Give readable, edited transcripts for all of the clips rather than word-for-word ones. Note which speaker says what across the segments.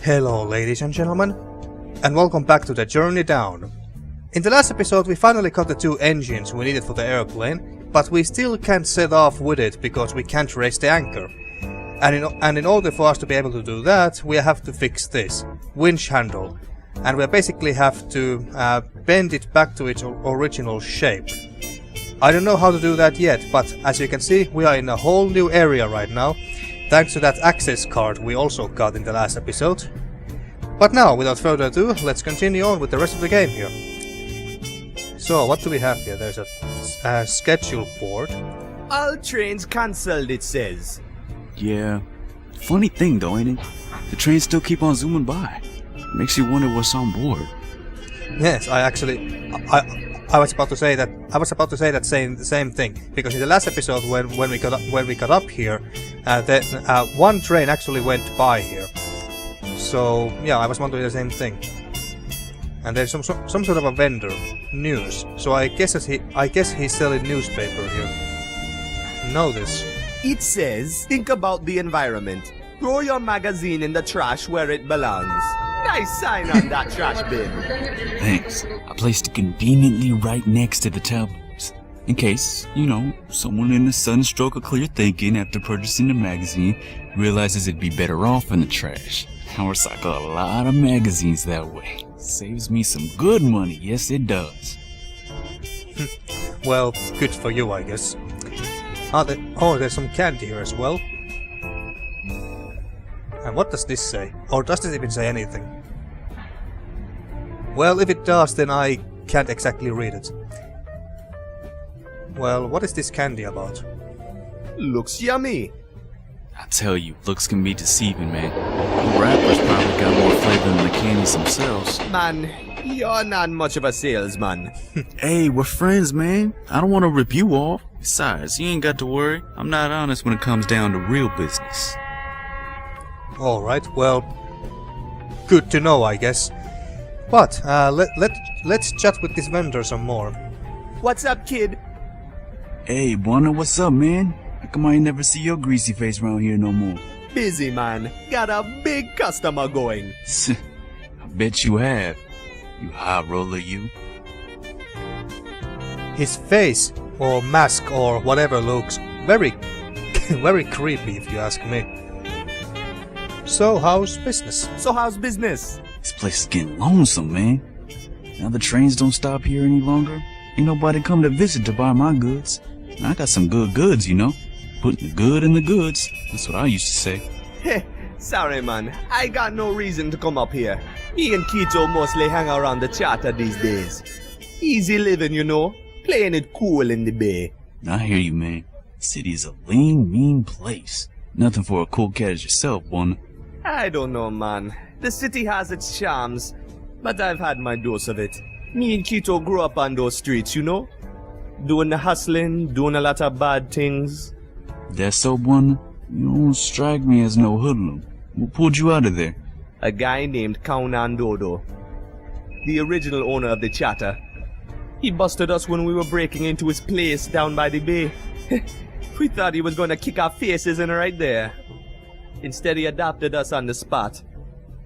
Speaker 1: Hello ladies and gentlemen, and welcome back to the journey down. In the last episode we finally got the two engines we needed for the airplane, but we still can't set off with it because we can't raise the anchor. And in order for us to be able to do that, we have to fix this winch handle, and we basically have to bend it back to its original shape. I don't know how to do that yet, but as you can see we are in a whole new area right now, thanks to that access card we also got in the last episode. But now, without further ado, let's continue on with the rest of the game here. So, what do we have here? There's a schedule board.
Speaker 2: All trains cancelled, it says.
Speaker 3: Yeah. Funny thing though, ain't it? The trains still keep on zooming by. Makes you wonder what's on board.
Speaker 1: Yes, I was about to say that same thing, because in the last episode when we got up here, one train actually went by here. So yeah, I was wondering the same thing. And there's some sort of a vendor, news. So I guess he's selling newspaper here. Notice.
Speaker 2: It says, think about the environment. Throw your magazine in the trash where it belongs. Nice sign on that trash bin.
Speaker 3: Thanks. I placed it conveniently right next to the tabloids. In case, someone in a sudden stroke of clear thinking after purchasing the magazine realizes it'd be better off in the trash. I recycle a lot of magazines that way. Saves me some good money, yes it does.
Speaker 1: Well, good for you, I guess. There's some candy here as well. And what does this say? Or does it even say anything? Well, if it does, then I can't exactly read it. Well, what is this candy about?
Speaker 2: Looks yummy.
Speaker 3: I tell you, looks can be deceiving, man. The rappers probably got more flavor than the candies themselves.
Speaker 2: Man, you're not much of a salesman.
Speaker 3: Hey, we're friends, man. I don't want to rip you off. Besides, you ain't got to worry. I'm not honest when it comes down to real business.
Speaker 1: Alright, well, good to know, I guess. But, let's chat with this vendor some more.
Speaker 2: What's up, kid?
Speaker 3: Hey, Buona, what's up, man? How come I ain't never see your greasy face around here no more?
Speaker 2: Busy, man. Got a big customer going.
Speaker 3: I bet you have. You high roller, you.
Speaker 1: His face, or mask, or whatever looks very, very creepy if you ask me. So how's business?
Speaker 3: This place is getting lonesome, man. Now the trains don't stop here any longer. Ain't nobody come to visit to buy my goods. I got some good goods, Putting the good in the goods. That's what I used to say.
Speaker 2: Heh, sorry man, I got no reason to come up here. Me and Keto mostly hang around the charter these days. Easy living, Playing it cool in the bay.
Speaker 3: I hear you, man. The city's a lean, mean place. Nothing for a cool cat as yourself, Buona.
Speaker 2: I don't know, man. The city has its charms, but I've had my dose of it. Me and Keto grew up on those streets, Doing the hustling, doing a lot of bad things.
Speaker 3: That's so, Buona? You don't strike me as no hoodlum. What pulled you out of there?
Speaker 2: A guy named Kaunan Dodo, the original owner of the charter. He busted us when we were breaking into his place down by the bay. We thought he was going to kick our faces in right there. Instead, he adopted us on the spot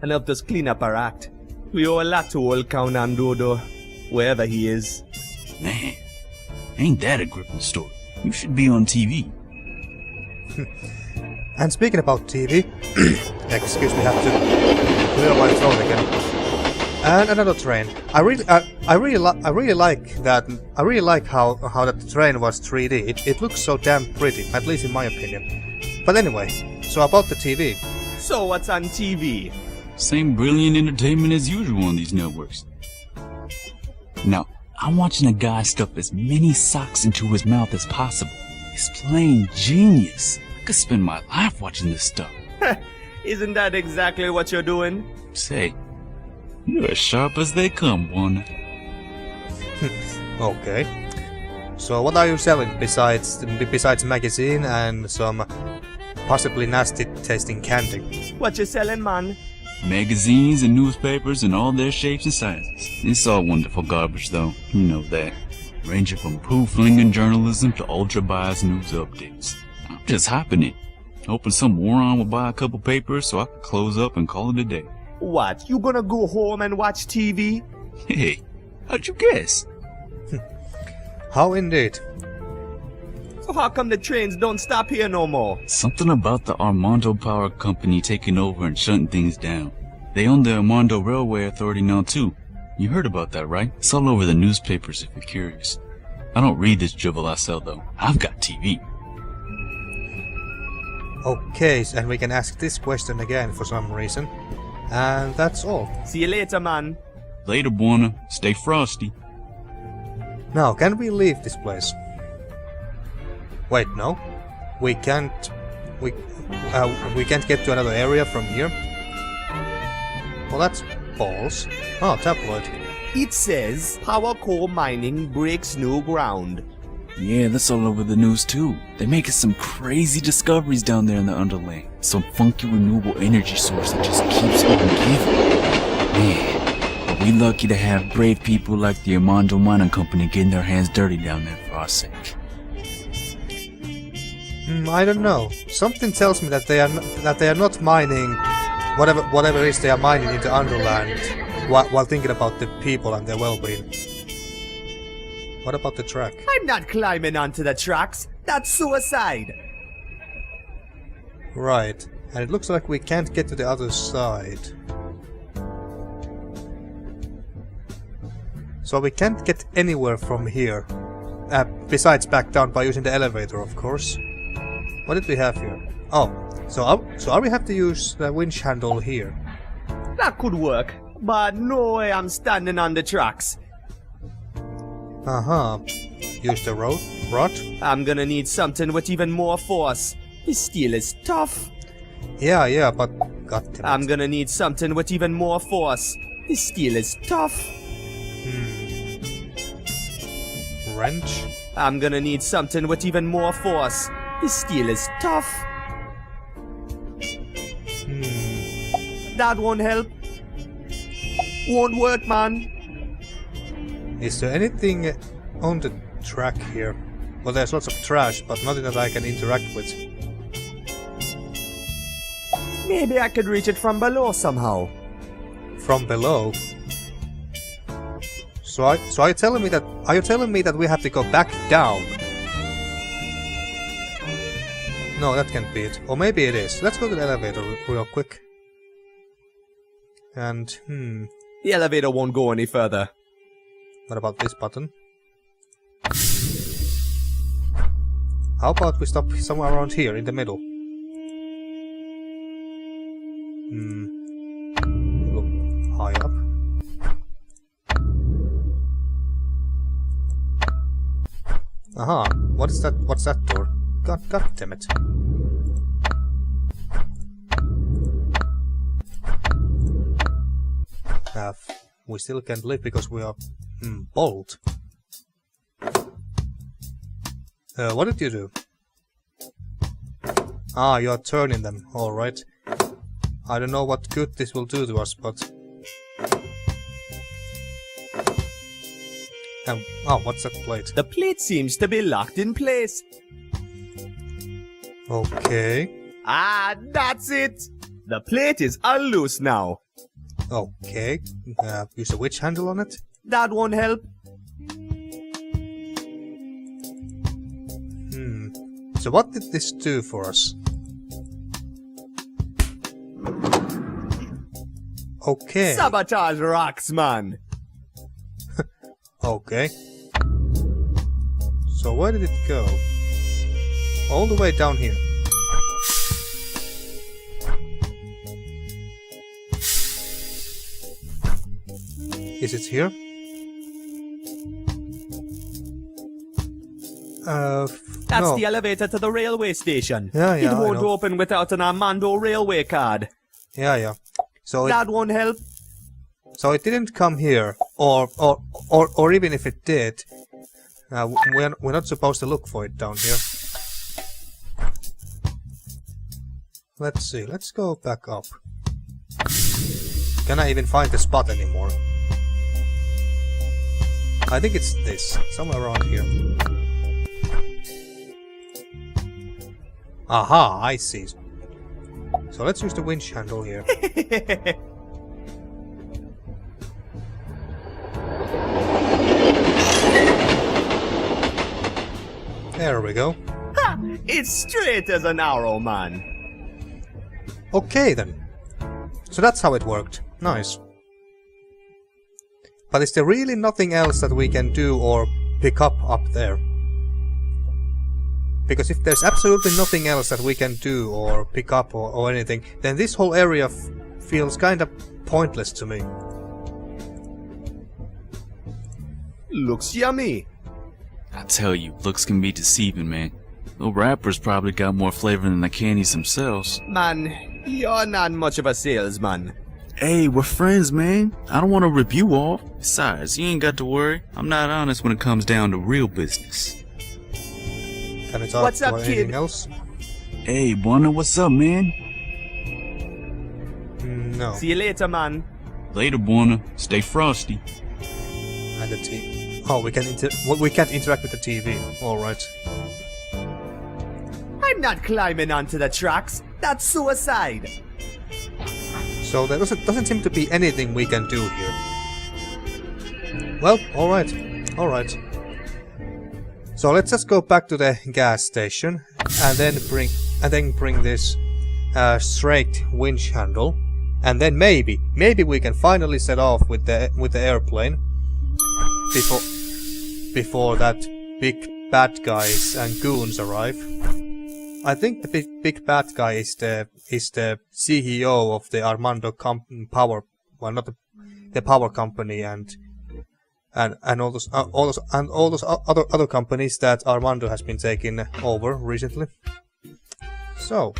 Speaker 2: and helped us clean up our act. We owe a lot to old Kaunan Dodo, wherever he is.
Speaker 3: Man, ain't that a gripping story? You should be on TV.
Speaker 1: And speaking about TV, excuse me, have to clear my throat again. And another train. I really like how that train was 3D. It looks so damn pretty, at least in my opinion. But anyway, so about the TV.
Speaker 2: So what's on TV?
Speaker 3: Same brilliant entertainment as usual on these networks. Now, I'm watching a guy stuff as many socks into his mouth as possible. He's plain genius. I could spend my life watching this stuff.
Speaker 2: Isn't that exactly what you're doing?
Speaker 3: Say, you're as sharp as they come, Buona.
Speaker 1: Okay. So what are you selling besides magazine and some possibly nasty tasting candy?
Speaker 2: What you selling, man?
Speaker 3: Magazines and newspapers in all their shapes and sizes. It's all wonderful garbage, though. You know that. Ranging from proof-flinging journalism to ultra-biased news updates. Just hopping it, hoping some moron will buy a couple papers so I could close up and call it a day.
Speaker 2: What, you gonna go home and watch TV?
Speaker 3: Hey, how'd you guess?
Speaker 1: How indeed.
Speaker 2: So how come the trains don't stop here no more?
Speaker 3: Something about the Armando Power Company taking over and shutting things down. They own the Armando Railway Authority now too. You heard about that, right? It's all over the newspapers if you're curious. I don't read this drivel I sell though. I've got TV.
Speaker 1: Okay, and we can ask this question again for some reason. And that's all.
Speaker 2: See you later, man.
Speaker 3: Later, Buona. Stay frosty.
Speaker 1: Now, can we leave this place? Wait, no. We can't... We can't get to another area from here. Well, that's balls. Oh, tabloid.
Speaker 2: It says power core mining breaks new ground.
Speaker 3: Yeah, that's all over the news too. They're making some crazy discoveries down there in the underland. Some funky renewable energy source that just keeps on giving. Man, but we lucky to have brave people like the Armando Mining Company getting their hands dirty down there for our sake.
Speaker 1: I don't know. Something tells me that they are not mining whatever it is they are mining in the underland while thinking about the people and their well-being. What about the track?
Speaker 2: I'm not climbing onto the tracks. That's suicide.
Speaker 1: Right. And it looks like we can't get to the other side. So we can't get anywhere from here. Besides back down by using the elevator, of course. What did we have here? Oh, so are we have to use the winch handle here?
Speaker 2: That could work, but no way I'm standing on the tracks.
Speaker 1: Uh-huh. Use the rod?
Speaker 2: I'm gonna need something with even more force. This steel is tough.
Speaker 1: Yeah, but goddammit.
Speaker 2: I'm gonna need something with even more force. This steel is tough.
Speaker 1: Wrench?
Speaker 2: I'm gonna need something with even more force. This steel is tough. That won't help. Won't work, man.
Speaker 1: Is there anything on the track here? Well, there's lots of trash, but nothing that I can interact with.
Speaker 2: Maybe I could reach it from below somehow.
Speaker 1: From below? So are you telling me that we have to go back down? No, that can't be it. Or maybe it is. Let's go to the elevator real quick. And
Speaker 2: The elevator won't go any further.
Speaker 1: what about this button? How about we stop somewhere around here in the middle? Look high up. Aha, what is that? What's that door? God damn it. We still can't live because we are bold. What did you do? Ah, you are turning them, alright. I don't know what good this will do to us, but... oh, what's that plate?
Speaker 2: The plate seems to be locked in place.
Speaker 1: Okay.
Speaker 2: Ah, that's it. The plate is unloose now.
Speaker 1: Okay. Use a witch handle on it?
Speaker 2: That won't help.
Speaker 1: So what did this do for us? Okay.
Speaker 2: Sabotage rocks, man.
Speaker 1: Okay. So where did it go? All the way down here. Is it here?
Speaker 2: That's
Speaker 1: no.
Speaker 2: the elevator to the railway station.
Speaker 1: Yeah,
Speaker 2: It
Speaker 1: I
Speaker 2: won't
Speaker 1: know.
Speaker 2: open without an Armando railway card.
Speaker 1: Yeah. So
Speaker 2: That won't help.
Speaker 1: it didn't come here, or even if it did, we're not supposed to look for it down here. Let's see. Let's go back up. Can I even find the spot anymore? I think it's this, somewhere around here. Aha, I see. So let's use the winch handle here. There we go.
Speaker 2: Ha! It's straight as an arrow, man.
Speaker 1: Okay then. So that's how it worked. Nice. But is there really nothing else that we can do or pick up there? Because if there's absolutely nothing else that we can do or pick up or anything, then this whole area feels kind of pointless to me.
Speaker 2: Looks yummy.
Speaker 3: I tell you, looks can be deceiving, man. The rappers probably got more flavor than the candies themselves.
Speaker 2: Man, you're not much of a salesman.
Speaker 3: Hey, we're friends, man. I don't want to rip you off. Besides, you ain't got to worry. I'm not honest when it comes down to real business.
Speaker 1: Can we talk
Speaker 2: What's up,
Speaker 1: about
Speaker 2: kid?
Speaker 1: anything else?
Speaker 3: Hey, Buona, what's up, man?
Speaker 1: No.
Speaker 2: See you later, man.
Speaker 3: Later, Buona. Stay frosty.
Speaker 1: And the TV. Oh, we can't interact with the TV. All right.
Speaker 2: I'm not climbing onto the tracks. That's suicide.
Speaker 1: So there doesn't seem to be anything we can do here. Well, all right. So let's just go back to the gas station and then bring this straight winch handle, and then maybe we can finally set off with the airplane before that big bad guys and goons arrive. I think the big bad guy is the CEO of the Armando power, well, not the power company, and all those other companies that Armando has been taking over recently. So,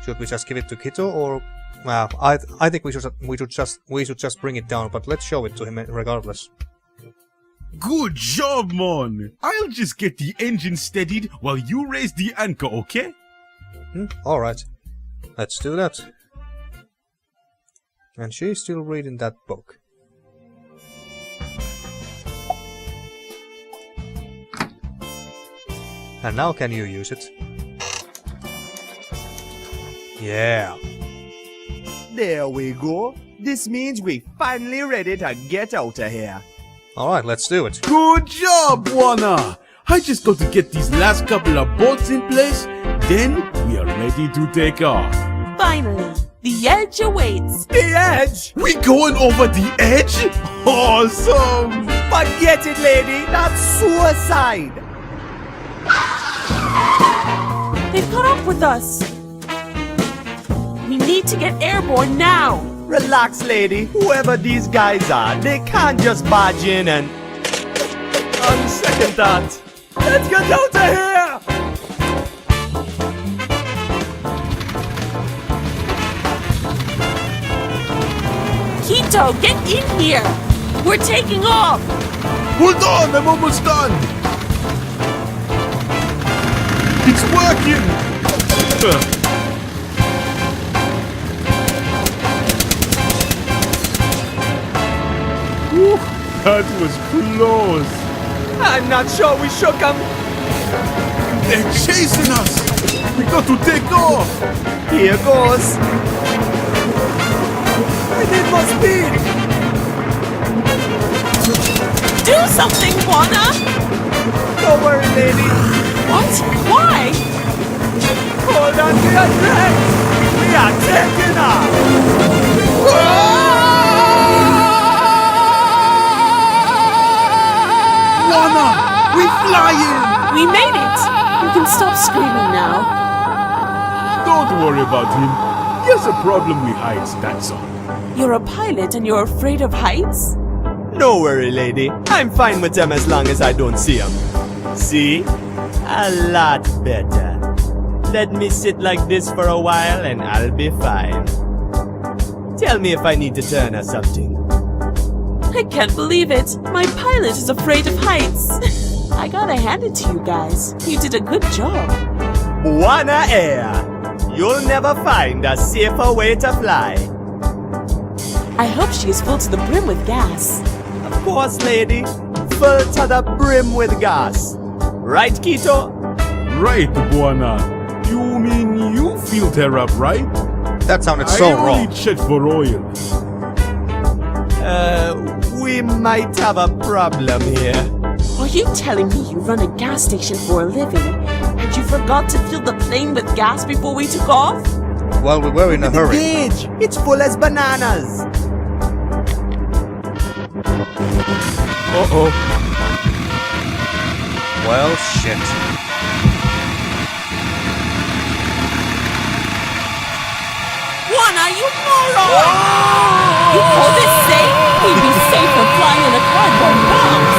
Speaker 1: should we just give it to Kito, or well, I think we should just bring it down, but let's show it to him regardless.
Speaker 4: Good job, man! I'll just get the engine steadied while you raise the anchor, okay?
Speaker 1: Alright, let's do that. And she's still reading that book. And now can you use it? Yeah.
Speaker 2: There we go. This means we're finally ready to get out of here.
Speaker 1: Alright, let's do it.
Speaker 4: Good job, Buona! I just got to get these last couple of bolts in place, then we are ready to take off.
Speaker 5: Finally, the edge awaits.
Speaker 2: The edge!
Speaker 4: We going over the edge? Awesome!
Speaker 2: Forget it, lady. That's suicide.
Speaker 5: They've caught up with us. We need to get airborne now.
Speaker 2: Relax, lady. Whoever these guys are, they can't just barge in and... On second thought, let's get out of here!
Speaker 5: Kito, get in here. We're taking off.
Speaker 4: Hold on, I'm almost done! It's working! Whew, that was close!
Speaker 2: I'm not sure we shook them.
Speaker 4: They're chasing us! We got to take off!
Speaker 2: Here goes. I need more speed.
Speaker 5: Do something, Buona.
Speaker 2: Don't worry, lady.
Speaker 5: What? Why?
Speaker 2: Hold on to your breath. We are taking off.
Speaker 4: Buona! We're flying!
Speaker 5: We made it. You can stop screaming now.
Speaker 4: Don't worry about him. He has a problem with heights, that's all.
Speaker 5: You're a pilot and you're afraid of heights?
Speaker 2: No worry, lady. I'm fine with them as long as I don't see them. See? A lot better. Let me sit like this for a while and I'll be fine. Tell me if I need to turn or something.
Speaker 5: I can't believe it. My pilot is afraid of heights. I gotta hand it to you guys. You did a good job.
Speaker 2: Buona Air. You'll never find a safer way to fly.
Speaker 5: I hope she is full to the brim with gas.
Speaker 2: Of course, lady. Full to the brim with gas. Right, Kito?
Speaker 4: Right, Buona. You mean you filled her up, right?
Speaker 1: That sounded so
Speaker 4: I only
Speaker 1: wrong.
Speaker 4: checked for oil.
Speaker 2: We might have a problem here.
Speaker 5: Are you telling me you run a gas station for a living and you forgot to fill the plane with gas before we took off?
Speaker 1: Well, we were in a hurry.
Speaker 2: Gauge! It's full as bananas! Uh-oh.
Speaker 1: Well, shit.
Speaker 5: Juana, you moron! You call this safe? We'd be safer flying in a cardboard box.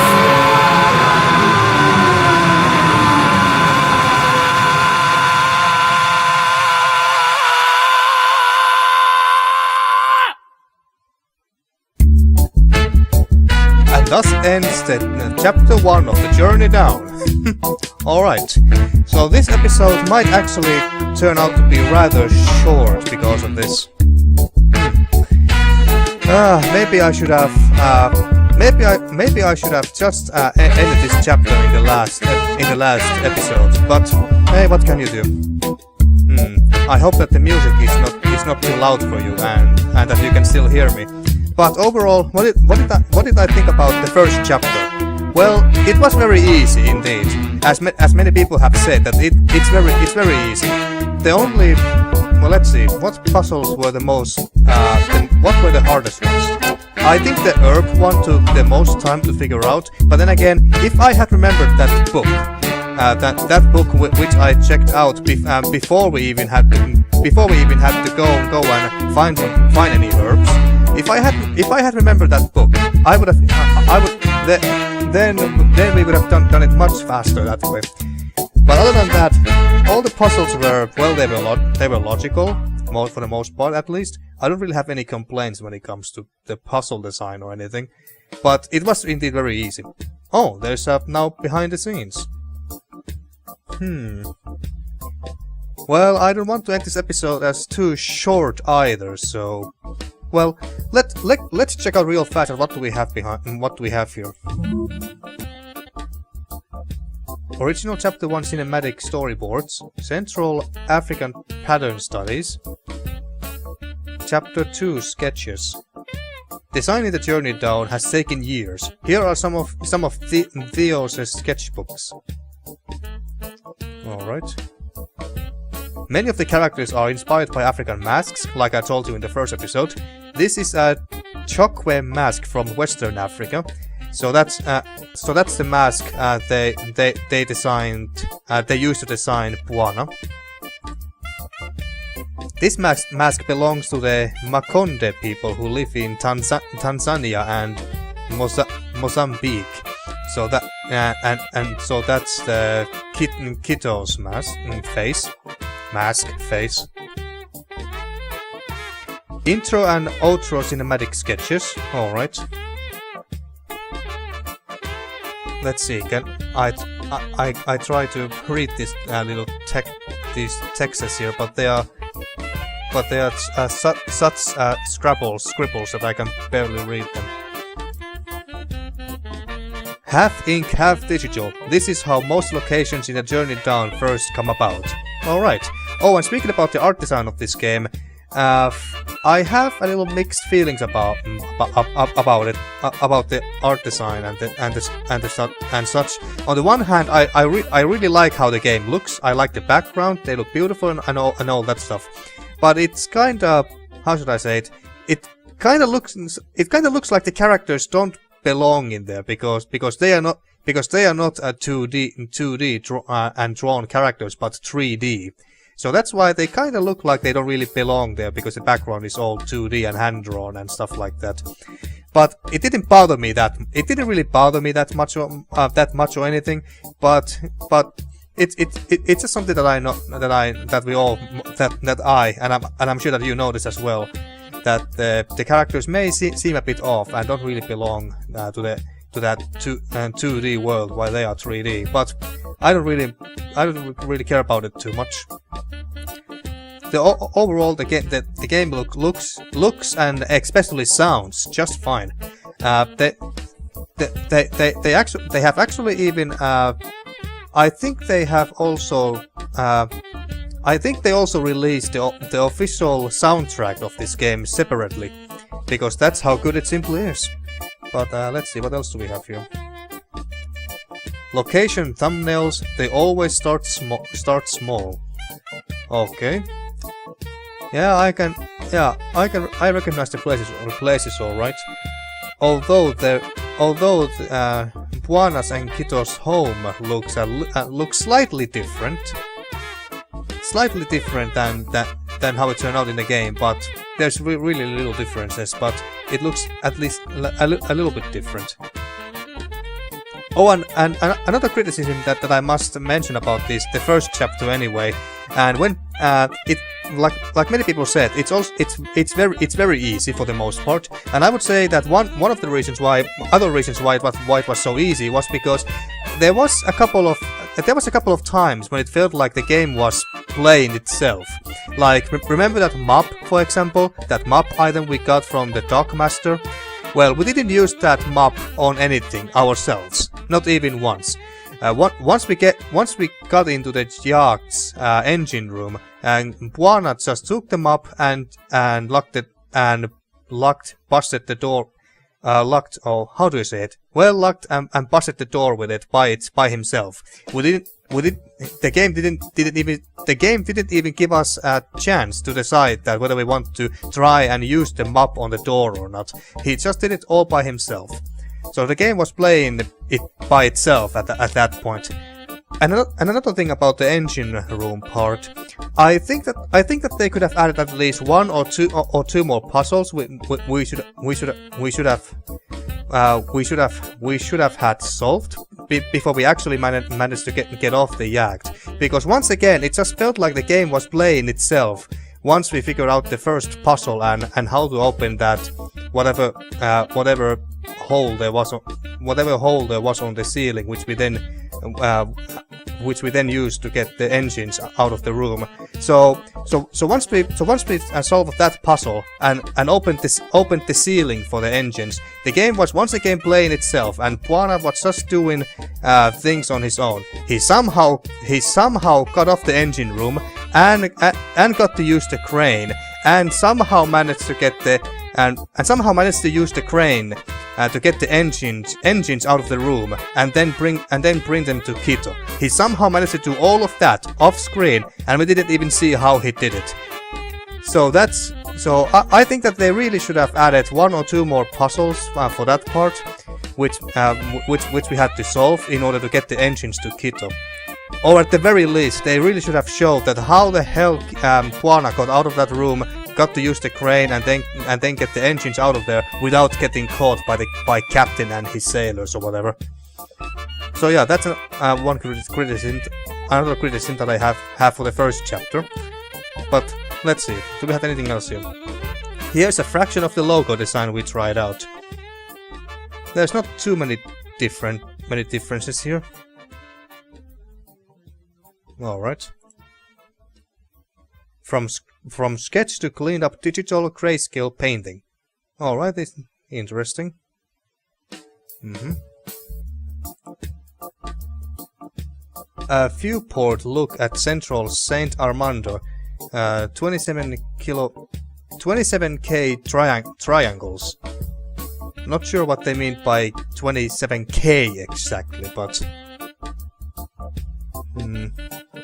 Speaker 1: And thus ends the chapter 1 of the journey down. Alright, so this episode might actually turn out to be rather short because of this. Maybe I should have maybe I should have just ended this chapter in the last episode. But hey, what can you do? I hope that the music is not too loud for you and that you can still hear me. But overall, what did I think about the first chapter? Well, it was very easy indeed. As many people have said that it's very easy. The only, well, let's see, what puzzles were the most what were the hardest ones? I think the herb one took the most time to figure out. But then again, if I had remembered that book, that book which I checked out before we even had to go and find any herbs. If I had remembered that book, then we would have done it much faster that way. But other than that, all the puzzles were, well, they were logical, for the most part at least. I don't really have any complaints when it comes to the puzzle design or anything. But it was indeed very easy. Oh, there's now behind the scenes. Well, I don't want to end this episode as too short either, so... Well, let's check out real fast what do we have here. Original Chapter 1 Cinematic Storyboards, Central African Pattern Studies, Chapter 2 Sketches. Designing the journey down has taken years. Here are some of Theo's sketchbooks. Alright. Many of the characters are inspired by African masks, like I told you in the first episode. This is a Chokwe mask from Western Africa. So that's the mask they designed. They used to design Bwana. This mask belongs to the Makonde people who live in Tanzania and Mozambique. So that so that's the Kito's mask face. Intro and outro cinematic sketches. All right. Let's see. Can I try to read this these texts here, but they are such scribbles that I can barely read them. Half ink, half digital. This is how most locations in the journey down first come about. Alright. Oh, and speaking about the art design of this game, I have a little mixed feelings about it, about the art design and such. On the one hand, I really like how the game looks. I like the background; they look beautiful and all that stuff. But it's kind of, how should I say it? It kind of looks like the characters don't belong in there because they are not 2D and drawn characters, but 3D. So that's why they kind of look like they don't really belong there, because the background is all 2D and hand-drawn and stuff like that. But it didn't bother me didn't really bother me that much or anything. But it's just something that I'm sure that you notice as well, that the characters may seem a bit off and don't really belong to that 2D world while they are 3D. But I don't really care about it too much. Overall, the game looks and especially sounds just fine. They have actually even I think they also released the official soundtrack of this game separately, because that's how good it simply is. But let's see, what else do we have here? Location thumbnails, they always start small. Okay. Yeah, I recognize the places alright. Although Buana's and Kito's home looks slightly different. Slightly different than how it turned out in the game, but there's really little differences, but it looks at least a little bit different. Oh, and another criticism that I must mention about this, the first chapter anyway, and when like many people said, it's very easy for the most part, and I would say that one of the reasons why it was so easy was because there was a couple of times when it felt like the game was playing itself. Like remember that map, for example, that map item we got from the Dockmaster. Well, we didn't use that map on anything ourselves, not even once. Once we got into the yacht's engine room, and Buana just took the map and busted the door. How do you say it? Well, locked and busted the door with it by himself. The game didn't even give us a chance to decide that whether we want to try and use the map on the door or not. He just did it all by himself. So the game was playing it by itself at that point. And another thing about the engine room part, I think that they could have added at least one or two more puzzles. We should have had solved before we actually managed to get off the yacht. Because once again, it just felt like the game was playing itself. Once we figured out the first puzzle and how to open that whatever hole there was on the ceiling, which we then used to get the engines out of the room. So once we solved that puzzle and opened the ceiling for the engines, the game was once again playing itself, and Buana was just doing things on his own. He somehow got off the engine room and got to use the crane, and somehow managed to get to use the crane to get the engines out of the room and then bring them to Kito. He somehow managed to do all of that off screen, and we didn't even see how he did it. So I think that they really should have added one or two more puzzles for that part, which we had to solve in order to get the engines to Kito. Or at the very least, they really should have showed that how the hell Buana got out of that room, got to use the crane and then get the engines out of there without getting caught by Captain and his sailors or whatever. So yeah, that's one criticism. Another criticism that I have for the first chapter. But let's see, do we have anything else here? Here's a fraction of the logo design we tried out. There's not too many differences here. Alright. From sketch to cleaned up digital grayscale painting. Alright, this is interesting. A viewport look at Central Saint Armando. 27K triangles. Not sure what they mean by 27K exactly, but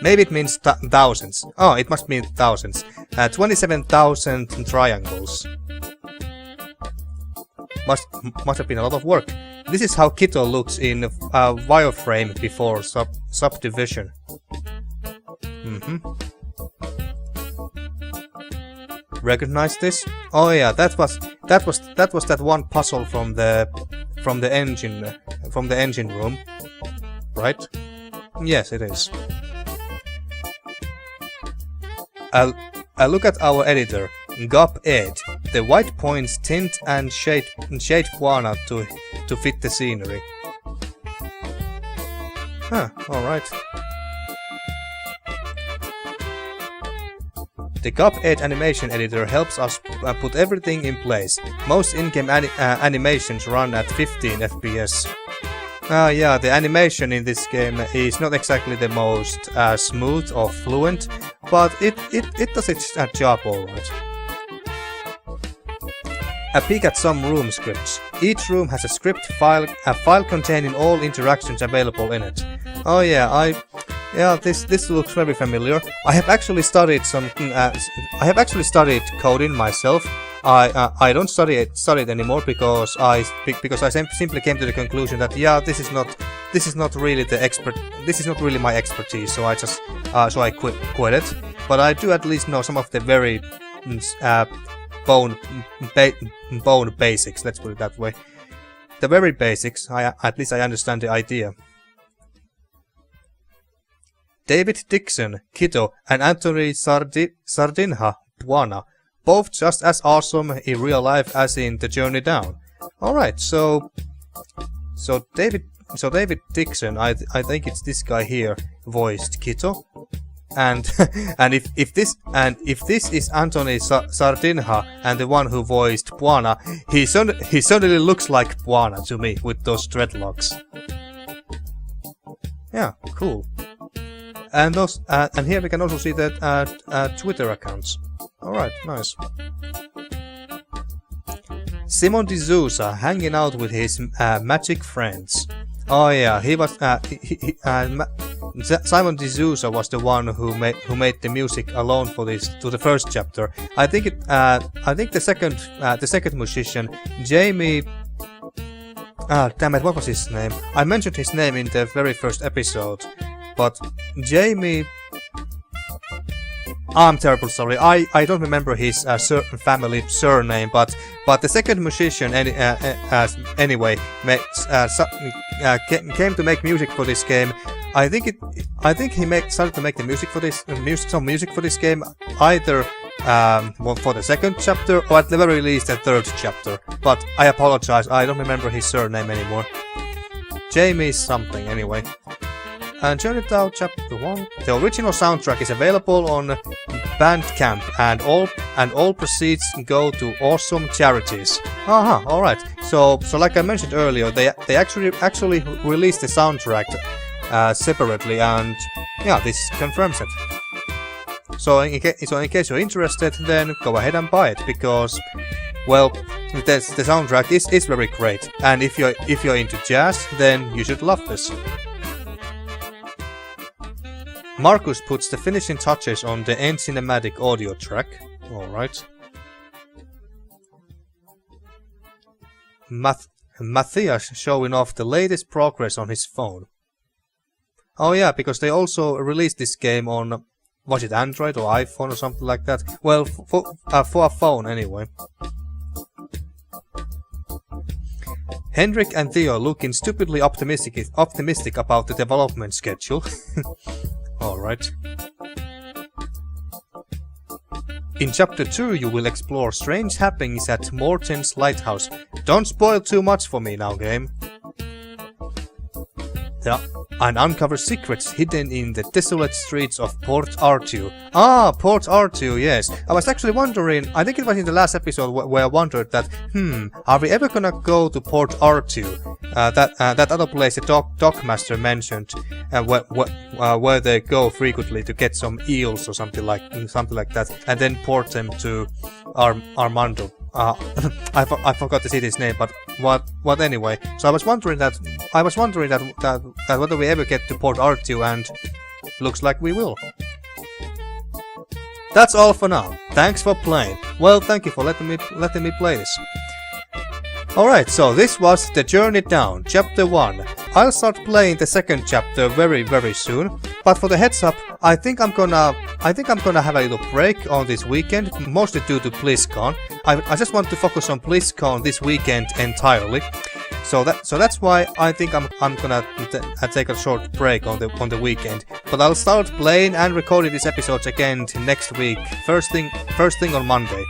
Speaker 1: maybe it means thousands. Oh, it must mean thousands. 27,000 triangles. Must have been a lot of work. This is how Kito looks in wireframe before subdivision. Recognize this? Oh yeah, that was that one puzzle from the engine room, right? Yes, it is. A look at our editor, Gob Ed. The white points tint and shade Buana to fit the scenery. Huh, alright. The Gob Ed animation editor helps us put everything in place. Most in-game animations run at 15 FPS. Yeah, the animation in this game is not exactly the most smooth or fluent, but it does its job alright. a peek at some room scripts. Each room has a script file, containing all interactions available in it. Oh yeah, this looks very familiar. I have actually studied coding myself. I don't study it anymore because I simply came to the conclusion that this is not really my expertise. So I quit it. But I do at least know some of the very bone basics. Let's put it that way. The very basics. At least I understand the idea. David Dixon, Kito, and Anthony Sardinha Buana, both just as awesome in real life as in The Journey Down. Alright, so David Dixon, I think it's this guy here, voiced Kito. And if this is Anthony Sardinha and the one who voiced Buana, he certainly looks like Buana to me with those dreadlocks. Yeah, cool. And here we can also see the Twitter accounts. Alright, nice. Simon D'Souza hanging out with his magic friends. Oh yeah, he was. Simon D'Souza was the one who made the music alone for the first chapter. I think the second musician, Jamie. Damn it, what was his name? I mentioned his name in the very first episode, but Jamie. I'm terrible, sorry. I don't remember his family surname, but the second musician anyway came to make music for this game. I think he started to make the music for this some music for this game either for the second chapter or at the very least the third chapter. But I apologize, I don't remember his surname anymore. Jamie something anyway. And Journey Down Chapter 1. The original soundtrack is available on Bandcamp, and all proceeds go to awesome charities. Alright. So like I mentioned earlier, they actually released the soundtrack separately, and yeah, this confirms it. So in case you're interested, then go ahead and buy it, because well, the soundtrack is very great, and if you're into jazz, then you should love this. Markus puts the finishing touches on the end cinematic audio track. Alright. Matthias showing off the latest progress on his phone. Oh yeah, because they also released this game on, was it Android or iPhone or something like that? Well, for a phone anyway. Hendrik and Theo looking stupidly optimistic about the development schedule. Alright. In Chapter 2 you will explore strange happenings at Morton's Lighthouse. Don't spoil too much for me now, game. Yeah. And uncover secrets hidden in the desolate streets of Port Arthur. Ah, Port Arthur, yes. I was actually wondering, I think it was in the last episode where I wondered that, are we ever gonna go to Port Arthur? That other place the Dockmaster mentioned, where they go frequently to get some eels or something like that, and then port them to Armando. I forgot the city's name, but what anyway. So I was wondering that whether we ever get to Port Arthur, and looks like we will. That's all for now. Thanks for playing. Well, thank you for letting me play this. Alright, so this was The Journey Down, Chapter 1. I'll start playing the second chapter very, very soon, but for the heads up, I think I'm gonna have a little break on this weekend, mostly due to BlizzCon. I just want to focus on BlizzCon this weekend entirely. So that's why I think I'm gonna take a short break on the weekend. But I'll start playing and recording these episodes again next week, first thing on Monday.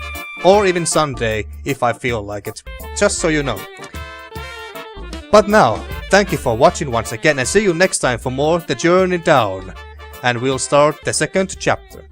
Speaker 1: Or even Sunday, if I feel like it. Just so you know. But now, thank you for watching once again, and see you next time for more The Journey Down. And we'll start the second chapter.